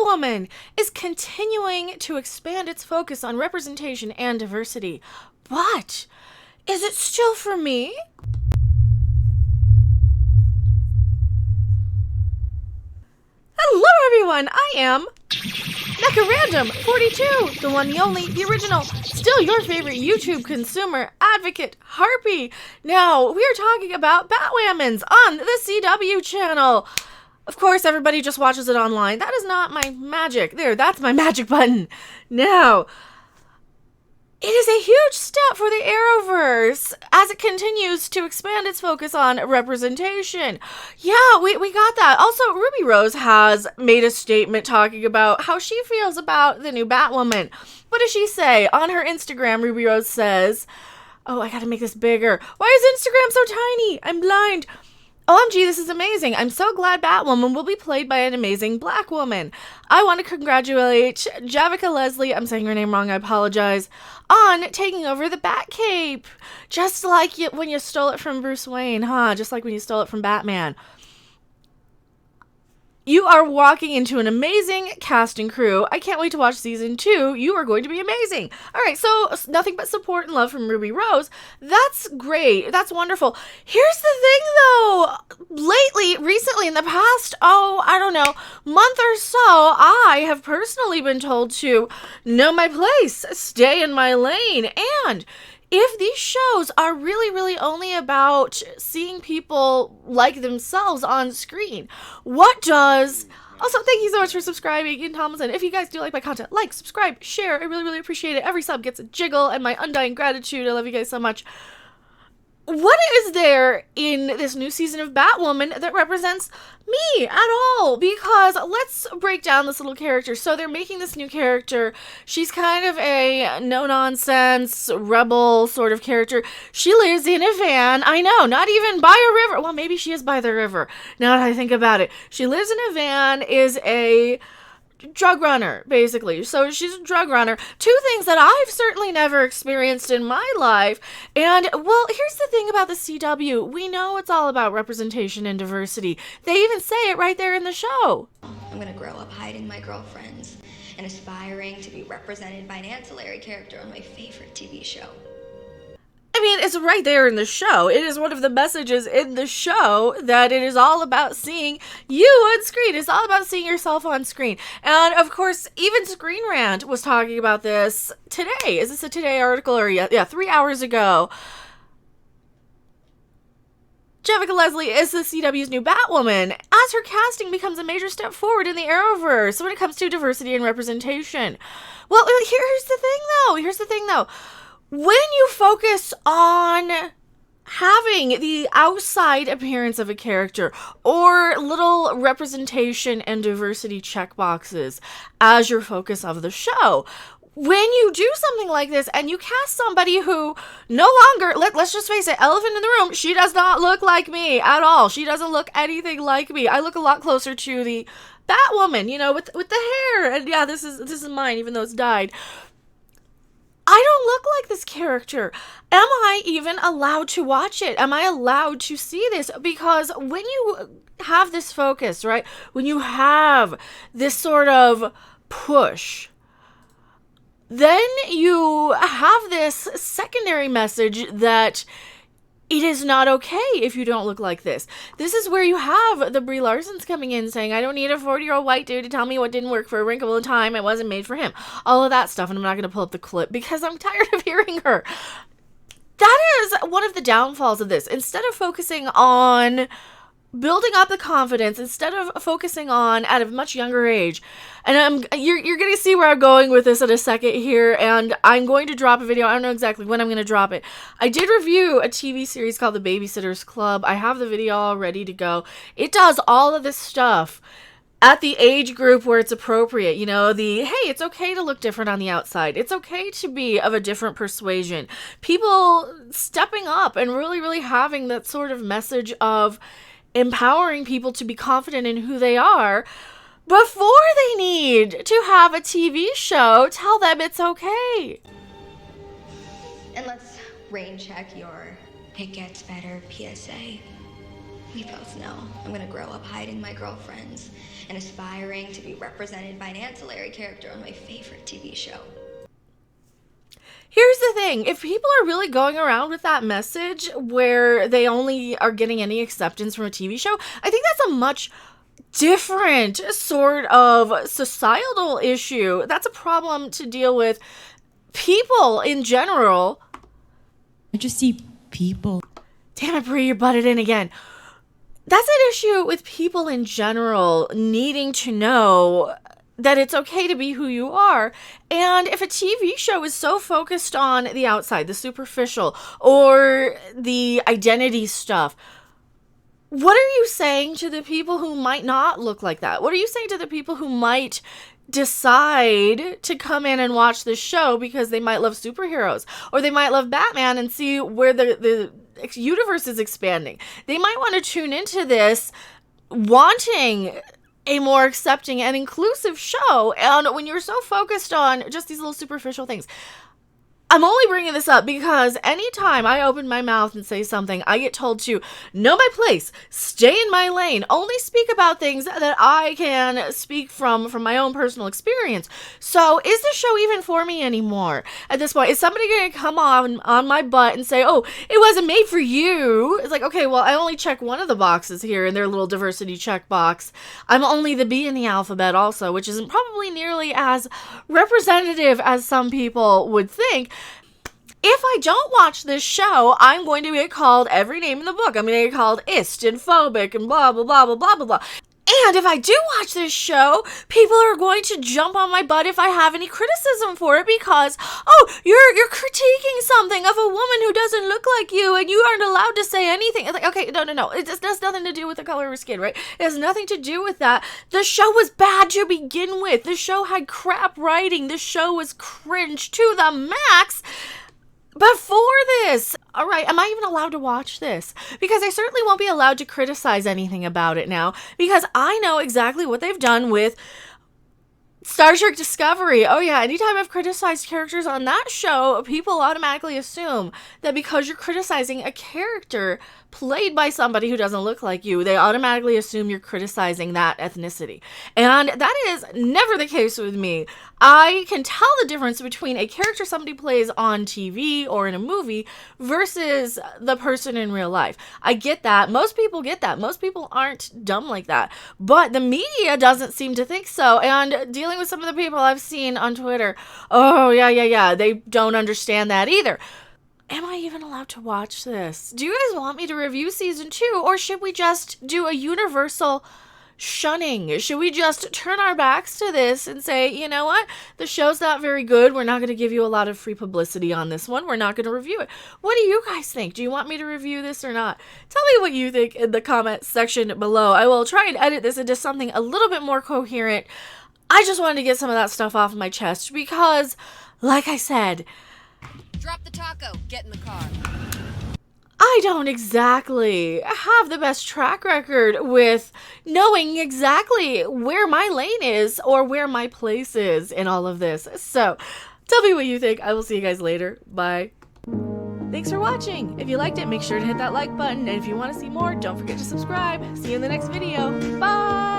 Batwoman is continuing to expand its focus on representation and diversity. But is it still for me? Hello everyone, I am Mecha Random 42, the one, the only, the original, still your favorite YouTube consumer advocate, Harpy. Now, we are talking about Batwomans on the CW channel. Of course, everybody just watches it online. That is not my magic. There, that's my magic button. Now, it is a huge step for the Arrowverse as it continues to expand its focus on representation. Yeah, we got that. Also, Ruby Rose has made a statement talking about how she feels about the new Batwoman. What does she say? On her Instagram, Ruby Rose says, oh, I gotta make this bigger. Why is Instagram so tiny? I'm blind. OMG, this is amazing. I'm so glad Batwoman will be played by an amazing black woman. I want to congratulate Javicia Leslie, I'm saying her name wrong, I apologize, on taking over the Batcape. Just like when you stole it from Bruce Wayne, huh? Just like when you stole it from Batman. You are walking into an amazing cast and crew. I can't wait to watch season 2. You are going to be amazing. All right, so nothing but support and love from Ruby Rose. That's great. That's wonderful. Here's the thing, though. Recently, in the past, I don't know, month or so, I have personally been told to know my place, stay in my lane, and if these shows are really, really only about seeing people like themselves on screen, what does... Also, thank you so much for subscribing, Ian Tomlinson. If you guys do like my content, like, subscribe, share. I really, really appreciate it. Every sub gets a jiggle, and my undying gratitude. I love you guys so much. What is there in this new season of Batwoman that represents me at all? Because let's break down this little character. So they're making this new character. She's kind of a no-nonsense, rebel sort of character. She lives in a van. I know, not even by a river. Well, maybe she is by the river, now that I think about it. She lives in a van, is a drug runner, basically. So she's a drug runner. Two things that I've certainly never experienced in my life. And, well, here's the thing about the CW. We know it's all about representation and diversity. They even say it right there in the show. I'm gonna grow up hiding my girlfriends and aspiring to be represented by an ancillary character on my favorite TV show. I mean, it's right there in the show. It is one of the messages in the show that it is all about seeing you on screen. It's all about seeing yourself on screen. And, of course, even Screen Rant was talking about this today. Is this a Today article? Or yeah, 3 hours ago. Javicia Leslie is the CW's new Batwoman, as her casting becomes a major step forward in the Arrowverse when it comes to diversity and representation. Well, here's the thing, though. When you focus on having the outside appearance of a character or little representation and diversity checkboxes as your focus of the show, when you do something like this and you cast somebody who no longer, let's just face it, elephant in the room, she does not look like me at all. She doesn't look anything like me. I look a lot closer to the Batwoman, with the hair. And yeah, this is mine, even though it's dyed. I don't look like this character. Am I even allowed to watch it? Am I allowed to see this? Because when you have this focus, right? When you have this sort of push, then you have this secondary message that it is not okay if you don't look like this. This is where you have the Brie Larsons coming in saying, I don't need a 40-year-old white dude to tell me what didn't work for A Wrinkle in Time. It wasn't made for him. All of that stuff. And I'm not going to pull up the clip because I'm tired of hearing her. That is one of the downfalls of this. Instead of focusing on building up the confidence, instead of focusing on at a much younger age, and you're gonna see where I'm going with this in a second here, and I'm going to drop a video. I don't know exactly when I'm gonna drop it. I did review a TV series called The Babysitter's Club. I have the video all ready to go. It does all of this stuff at the age group where it's appropriate. Hey, it's okay to look different on the outside. It's okay to be of a different persuasion. People stepping up and really, really having that sort of message of empowering people to be confident in who they are before they need to have a TV show tell them it's okay. And let's rain check your It Gets Better PSA. We both know I'm gonna grow up hiding my girlfriends and aspiring to be represented by an ancillary character on my favorite TV show. Here's the thing, if people are really going around with that message where they only are getting any acceptance from a TV show, I think that's a much different sort of societal issue. That's a problem to deal with people in general. I just see people. Damn it, Brie, you butted in again. That's an issue with people in general needing to know that it's okay to be who you are. And if a TV show is so focused on the outside, the superficial, or the identity stuff, what are you saying to the people who might not look like that? What are you saying to the people who might decide to come in and watch this show because they might love superheroes, or they might love Batman and see where the universe is expanding? They might want to tune into this wanting a more accepting and inclusive show. And when you're so focused on just these little superficial things, I'm only bringing this up because anytime I open my mouth and say something, I get told to know my place, stay in my lane, only speak about things that I can speak from my own personal experience. So is this show even for me anymore at this point? Is somebody going to come on my butt and say, oh, it wasn't made for you? It's like, okay, well, I only check one of the boxes here in their little diversity checkbox. I'm only the B in the alphabet also, which isn't probably nearly as representative as some people would think. If I don't watch this show, I'm going to get called every name in the book. I'm going to get called ist and phobic and blah, blah, blah, blah, blah, blah, blah. And if I do watch this show, people are going to jump on my butt if I have any criticism for it because, oh, you're critiquing something of a woman who doesn't look like you and you aren't allowed to say anything. It's like, okay, no. It just has nothing to do with the color of her skin, right? It has nothing to do with that. The show was bad to begin with. The show had crap writing. The show was cringe to the max. Before this, all right, am I even allowed to watch this? Because I certainly won't be allowed to criticize anything about it now because I know exactly what they've done with Star Trek Discovery. Oh yeah, anytime I've criticized characters on that show, people automatically assume that because you're criticizing a character played by somebody who doesn't look like you, they automatically assume you're criticizing that ethnicity. And that is never the case with me. I can tell the difference between a character somebody plays on TV or in a movie versus the person in real life. I get that. Most people get that. Most people aren't dumb like that. But the media doesn't seem to think so. And dealing with some of the people I've seen on Twitter, oh, yeah, they don't understand that either. Am I even allowed to watch this? Do you guys want me to review season 2, or should we just do a universal shunning? Should we just turn our backs to this and say, you know what? The show's not very good. We're not going to give you a lot of free publicity on this one. We're not going to review it. What do you guys think? Do you want me to review this or not? Tell me what you think in the comment section below. I will try and edit this into something a little bit more coherent. I just wanted to get some of that stuff off my chest because, like I said, drop the taco, get in the car. I don't exactly have the best track record with knowing exactly where my lane is or where my place is in all of this. So tell me what you think. I will see you guys later. Bye. Thanks for watching. If you liked it, make sure to hit that like button. And if you want to see more, don't forget to subscribe. See you in the next video. Bye.